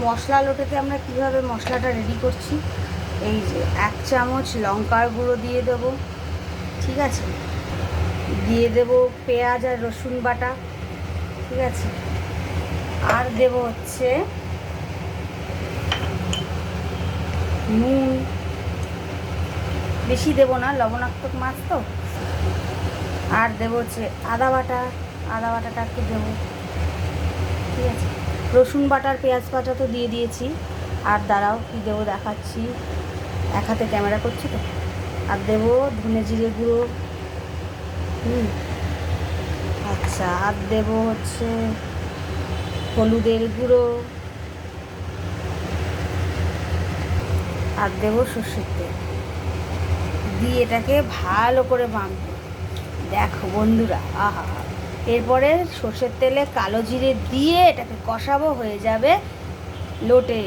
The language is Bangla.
মশলা লোটেতে আমরা কিভাবে মশলাটা রেডি করছি। এই যে 1 চামচ লঙ্কার গুঁড়ো দিয়ে দেব, ঠিক আছে। দিয়ে দেব পেঁয়াজ আর রসুন বাটা, ঠিক আছে। আর দেব হচ্ছে নুন, বেশি দেব না, লবণাত্মক মাছ তো। আর দেব হচ্ছে আদা বাটাটা একটু দেবো, ঠিক আছে। রসুন বাটার পেঁয়াজ বাটা তো দিয়ে দিয়েছি। আর দাঁড়াও কী দেবো দেখাচ্ছি, এক হাতে ক্যামেরা করছি তো। আর দেবো ধনে জিরে গুঁড়ো, আচ্ছা। আর দেবো হচ্ছে হলুদের গুঁড়ো, আর দেবো সর্ষের তেল দিয়ে এটাকে ভালো করে মাখবো। দেখো বন্ধুরা, আহা, এরপরে সর্ষের তেলে কালো জিরে দিয়ে এটাকে কষাবো, হয়ে যাবে লোটে।